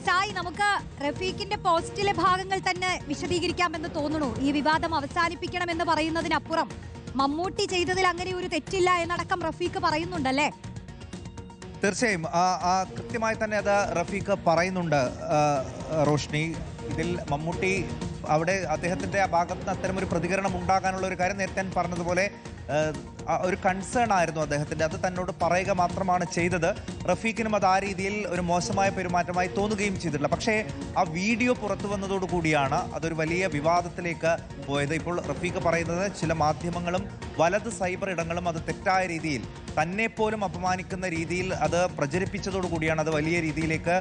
സായി, നമുക്ക് റഫീഖിന്റെ പോസ്റ്റിലെ ഭാഗങ്ങൾ തന്നെ വിശദീകരിക്കാമെന്ന് തോന്നുന്നു. ഈ വിവാദം അവസാനിപ്പിക്കണമെന്ന് പറയുന്നതിനപ്പുറം മമ്മൂട്ടി ചെയ്തതിൽ അങ്ങനെ ഒരു തെറ്റില്ല എന്നടക്കം റഫീഖ് പറയുന്നുണ്ടല്ലേ? തീർച്ചയായും കൃത്യമായി തന്നെ അത് റഫീഖ് പറയുന്നുണ്ട് റോഷ്നി. ഇതിൽ മമ്മൂട്ടി അവിടെ അദ്ദേഹത്തിന്റെ ആ ഭാഗത്ത് നിന്ന് അത്തരമൊരു പ്രതികരണം ഉണ്ടാകാനുള്ള ഒരു കാര്യം നേരത്തെ ഞാൻ പറഞ്ഞതുപോലെ ഒരു കൺസേൺ ആയിരുന്നു അദ്ദേഹത്തിന്റെ. അത് തന്നോട് പറയുക മാത്രമാണ് ചെയ്തത്. റഫീഖിനും അത് ആ രീതിയിൽ ഒരു മോശമായ പെരുമാറ്റമായി തോന്നുകയും ചെയ്തിട്ടില്ല. പക്ഷേ ആ വീഡിയോ പുറത്തു വന്നതോടുകൂടിയാണ് അതൊരു വലിയ വിവാദത്തിലേക്ക് പോയത്. ഇപ്പോൾ റഫീഖ് പറയുന്നത് ചില മാധ്യമങ്ങളും വലത് സൈബർ ഇടങ്ങളും അത് തെറ്റായ രീതിയിൽ തന്നെ പോലും അപമാനിക്കുന്ന രീതിയിൽ അത് പ്രചരിപ്പിച്ചതോടുകൂടിയാണ് അത് വലിയ രീതിയിലേക്ക്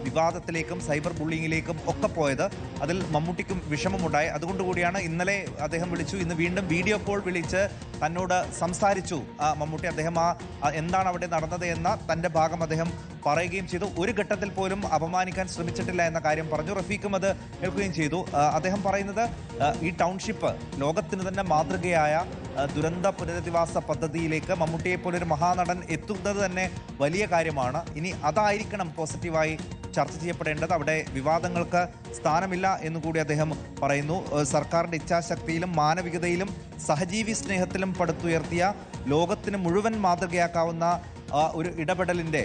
വിവാദത്തിലേക്കും സൈബർ ബുള്ളിങ്ങിലേക്കും ഒക്കെ പോയത്. അതിൽ മമ്മൂട്ടിക്കും വിഷമമുണ്ടായി. അതുകൊണ്ടുകൂടിയാണ് ഇന്നലെ അദ്ദേഹം വിളിച്ചു, ഇന്ന് വീണ്ടും വീഡിയോ കോൾ വിളിച്ച് തന്നോട് സംസാരിച്ചു മമ്മൂട്ടി. അദ്ദേഹം എന്താണ് അവിടെ നടന്നത് എന്ന തൻ്റെ ഭാഗം അദ്ദേഹം പറയുകയും ചെയ്തു. ഒരു ഘട്ടത്തിൽ പോലും അപമാനിക്കാൻ ശ്രമിച്ചിട്ടില്ല എന്ന കാര്യം പറഞ്ഞു. റഫീഖും അത് കേൾക്കുകയും ചെയ്തു. അദ്ദേഹം പറയുന്നത് ഈ ടൗൺഷിപ്പ് ലോകത്തിന് തന്നെ മാതൃകയായ ദുരന്ത പുനരധിവാസ പദ്ധതിയിലേക്ക് മമ്മൂട്ടിയെ പോലൊരു മഹാനടൻ എത്തുന്നത് തന്നെ വലിയ കാര്യമാണ്. ഇനി അതായിരിക്കണം പോസിറ്റീവായി ചർച്ച ചെയ്യപ്പെടേണ്ടത്. അവിടെ വിവാദങ്ങൾക്ക് സ്ഥാനമില്ല എന്നുകൂടി അദ്ദേഹം പറയുന്നു. സർക്കാരിൻ്റെ ഇച്ഛാശക്തിയിലും മാനവികതയിലും സഹജീവി സ്നേഹത്തിലും പടുത്തുയർത്തിയ ലോകത്തിന് മുഴുവൻ മാതൃകയാക്കാവുന്ന ഒരു ഇടപെടലിൻ്റെ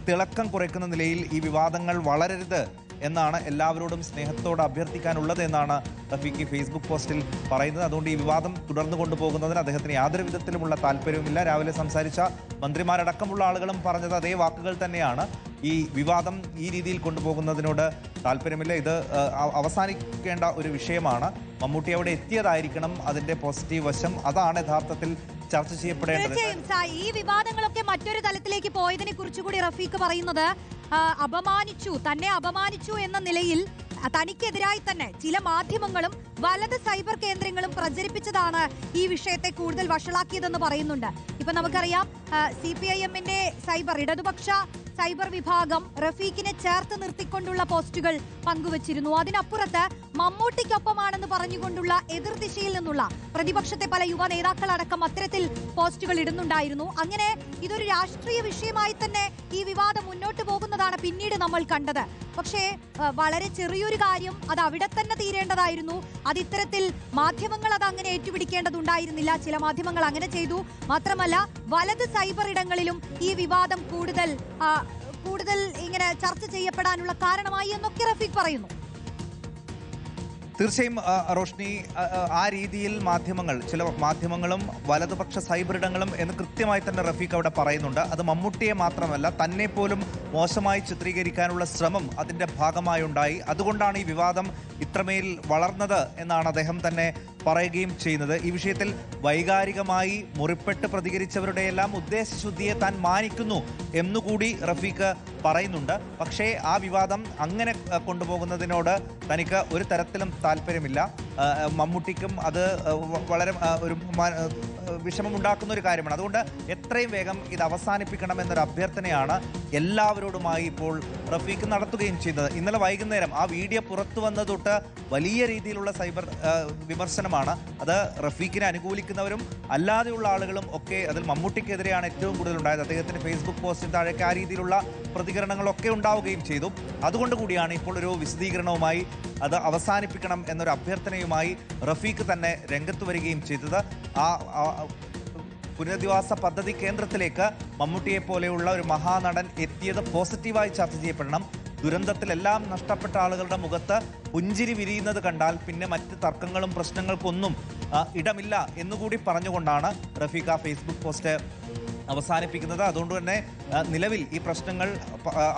തിളക്കം കുറയ്ക്കുന്ന നിലയിൽ ഈ വിവാദങ്ങൾ വളരരുത് എന്നാണ് എല്ലാവരോടും സ്നേഹത്തോട് അഭ്യർത്ഥിക്കാനുള്ളത് എന്നാണ് റഫീഖ് ഫേസ്ബുക്ക് പോസ്റ്റിൽ പറയുന്നത്. അതുകൊണ്ട് ഈ വിവാദം തുടർന്നു കൊണ്ടുപോകുന്നതിന് അദ്ദേഹത്തിന് യാതൊരു വിധത്തിലുമുള്ള താല്പര്യവുമില്ല. രാവിലെ സംസാരിച്ച മന്ത്രിമാരടക്കമുള്ള ആളുകളും പറഞ്ഞത് അതേ വാക്കുകൾ തന്നെയാണ്. ഈ വിവാദം ഈ രീതിയിൽ കൊണ്ടുപോകുന്നതിനോട് താല്പര്യമില്ല. ഇത് അവസാനിക്കേണ്ട ഒരു വിഷയമാണ്. മമ്മൂട്ടി അവിടെ എത്തിയതായിരിക്കണം അതിന്റെ പോസിറ്റീവ് വശം. അതാണ് യഥാർത്ഥത്തിൽ ചർച്ച ചെയ്യപ്പെടേണ്ടത്. ഈ വിവാദങ്ങളൊക്കെ മറ്റൊരു തലത്തിലേക്ക് പോയതിനെ കുറിച്ചുകൂടി റഫീഖ് പറയുന്നത്, തന്നെ അപമാനിച്ചു എന്ന നിലയിൽ തനിക്കെതിരായി തന്നെ ചില മാധ്യമങ്ങളും വലത് സൈബർ കേന്ദ്രങ്ങളും പ്രചരിപ്പിച്ചതാണ് ഈ വിഷയത്തെ കൂടുതൽ വഷളാക്കിയതെന്ന് പറയുന്നുണ്ട്. ഇപ്പൊ നമുക്കറിയാം, CPIM-ന്റെ ഇടതുപക്ഷ സൈബർ വിഭാഗം റഫീഖിനെ ചേർത്ത് നിർത്തിക്കൊണ്ടുള്ള പോസ്റ്റുകൾ പങ്കുവച്ചിരുന്നു. അതിനപ്പുറത്ത് മമ്മൂട്ടിക്കൊപ്പമാണെന്ന് പറഞ്ഞുകൊണ്ടുള്ള എതിർദിശയിൽ നിന്നുള്ള പ്രതിപക്ഷത്തെ പല യുവ നേതാക്കളടക്കം അത്തരത്തിൽ പോസ്റ്റുകൾ ഇടുന്നുണ്ടായിരുന്നു. അങ്ങനെ ഇതൊരു രാഷ്ട്രീയ വിഷയമായി തന്നെ ഈ വിവാദം മുന്നോട്ട് പോകുന്നതാണ് പിന്നീട് നമ്മൾ കണ്ടത്. പക്ഷേ വളരെ ചെറിയൊരു കാര്യം അത് അവിടെ തന്നെ തീരേണ്ടതായിരുന്നു. അത് ഇത്തരത്തിൽ മാധ്യമങ്ങൾ അത് അങ്ങനെ ഏറ്റുപിടിക്കേണ്ടതുണ്ടായിരുന്നില്ല. ചില മാധ്യമങ്ങൾ അങ്ങനെ ചെയ്തു. മാത്രമല്ല, വലത് സൈബർ ഇടങ്ങളിലും ഈ വിവാദം കൂടുതൽ ഇങ്ങനെ ചർച്ച ചെയ്യപ്പെടാനുള്ള കാരണമായി എന്നൊക്കെ റഫീഖ് പറയുന്നു. തീർച്ചയായും റോഷ്നി, ആ രീതിയിൽ ചില മാധ്യമങ്ങളും വലതുപക്ഷ സൈബർ ഇടങ്ങളും എന്ന് കൃത്യമായി തന്നെ റഫീഖ് അവിടെ പറയുന്നുണ്ട്. അത് മമ്മൂട്ടിയെ മാത്രമല്ല, തന്നെ പോലും മോശമായി ചിത്രീകരിക്കാനുള്ള ശ്രമം അതിൻ്റെ ഭാഗമായി ഉണ്ടായി. അതുകൊണ്ടാണ് ഈ വിവാദം ഇത്രമേൽ വളർന്നത് എന്നാണ് അദ്ദേഹം തന്നെ പറയുകയും ചെയ്യുന്നത്. ഈ വിഷയത്തിൽ വൈകാരികമായി മുറിപ്പെട്ട് പ്രതികരിച്ചവരുടെയെല്ലാം ഉദ്ദേശശുദ്ധിയെ താൻ മാനിക്കുന്നു എന്നുകൂടി റഫീഖ് പറയുന്നുണ്ട്. പക്ഷേ ആ വിവാദം അങ്ങനെ കൊണ്ടുപോകുന്നതിനോട് തനിക്ക് ഒരു തരത്തിലും താല്പര്യമില്ല. മമ്മൂട്ടിക്കും അത് വളരെ ഒരു വിഷമമുണ്ടാക്കുന്ന ഒരു കാര്യമാണ്. അതുകൊണ്ട് എത്രയും വേഗം ഇത് അവസാനിപ്പിക്കണമെന്നൊരു അഭ്യർത്ഥനയാണ് എല്ലാവരോടുമായി ഇപ്പോൾ റഫീഖ് നടത്തുകയും ചെയ്തത്. ഇന്നലെ വൈകുന്നേരം ആ വീഡിയോ പുറത്തു വന്നത് തൊട്ട് വലിയ രീതിയിലുള്ള സൈബർ വിമർശനമാണ്. അത് റഫീഖിനെ അനുകൂലിക്കുന്നവരും അല്ലാതെയുള്ള ആളുകളും ഒക്കെ. അതിൽ മമ്മൂട്ടിക്കെതിരെയാണ് ഏറ്റവും കൂടുതൽ ഉണ്ടായത്. അദ്ദേഹത്തിന്റെ ഫേസ്ബുക്ക് പോസ്റ്റിന് താഴേക്ക് ആ രീതിയിലുള്ള പ്രതികരണങ്ങളൊക്കെ ഉണ്ടാവുകയും ചെയ്തു. അതുകൊണ്ട് കൂടിയാണ് ഇപ്പോൾ ഒരു വിശദീകരണവുമായി അത് അവസാനിപ്പിക്കണം എന്നൊരു അഭ്യർത്ഥനയുമായി റഫീഖ് തന്നെ രംഗത്ത് വരികയും ചെയ്തത്. ആ പുനരധിവാസ പദ്ധതി കേന്ദ്രത്തിലേക്ക് മമ്മൂട്ടിയെ പോലെയുള്ള ഒരു മഹാനടൻ എത്തിയത് പോസിറ്റീവായി ചർച്ച ചെയ്യപ്പെടണം. ദുരന്തത്തിലെല്ലാം നഷ്ടപ്പെട്ട ആളുകളുടെ മുഖത്ത് പുഞ്ചിരി വിരിയുന്നത് കണ്ടാൽ പിന്നെ മറ്റ് തർക്കങ്ങളും പ്രശ്നങ്ങൾക്കൊന്നും ഇടമില്ല എന്നുകൂടി പറഞ്ഞുകൊണ്ടാണ് റഫീഖ് ഫേസ്ബുക്ക് പോസ്റ്റ് അവസാനിപ്പിക്കുന്നത്. അതുകൊണ്ട് തന്നെ നിലവിൽ ഈ പ്രശ്നങ്ങൾ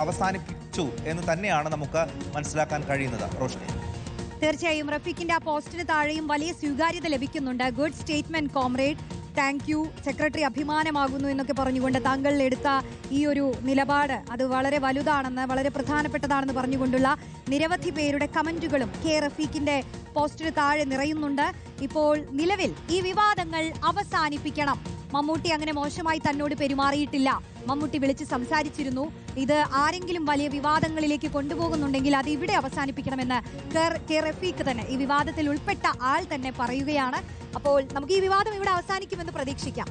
അവസാനിപ്പിച്ചു എന്ന് തന്നെയാണ് നമുക്ക് മനസ്സിലാക്കാൻ കഴിയുന്നത്. റോഷ്നി, തീർച്ചയായും റഫീഖിന്റെ ആ പോസ്റ്റിന് താഴെയും വലിയ സ്വീകാര്യത ലഭിക്കുന്നുണ്ട്. Good statement comrade, thank you, secretary അഭിമാനമാകുന്നു എന്നൊക്കെ പറഞ്ഞുകൊണ്ട് താങ്കൾ എടുത്ത ഈ ഒരു നിലപാട് അത് വളരെ വലുതാണെന്ന്, വളരെ പ്രധാനപ്പെട്ടതാണെന്ന് പറഞ്ഞുകൊണ്ടുള്ള നിരവധി പേരുടെ കമന്റുകളും റഫീഖിന്റെ പോസ്റ്റിന് താഴെ നിറയുന്നുണ്ട്. ഇപ്പോൾ നിലവിൽ ഈ വിവാദങ്ങൾ അവസാനിപ്പിക്കണം. മമ്മൂട്ടി അങ്ങനെ മോശമായി തന്നോട് പെരുമാറിയിട്ടില്ല. മമ്മൂട്ടി വിളിച്ച് സംസാരിച്ചിരുന്നു. ഇത് ആരെങ്കിലും വലിയ വിവാദങ്ങളിലേക്ക് കൊണ്ടുപോകുന്നുണ്ടെങ്കിൽ അത് ഇവിടെ അവസാനിപ്പിക്കണമെന്ന് റഫീഖ് തന്നെ, ഈ വിവാദത്തിൽ ഉൾപ്പെട്ട ആൾ തന്നെ പറയുകയാണ്. അപ്പോൾ നമുക്ക് ഈ വിവാദം ഇവിടെ അവസാനിക്കുമെന്ന് പ്രതീക്ഷിക്കാം.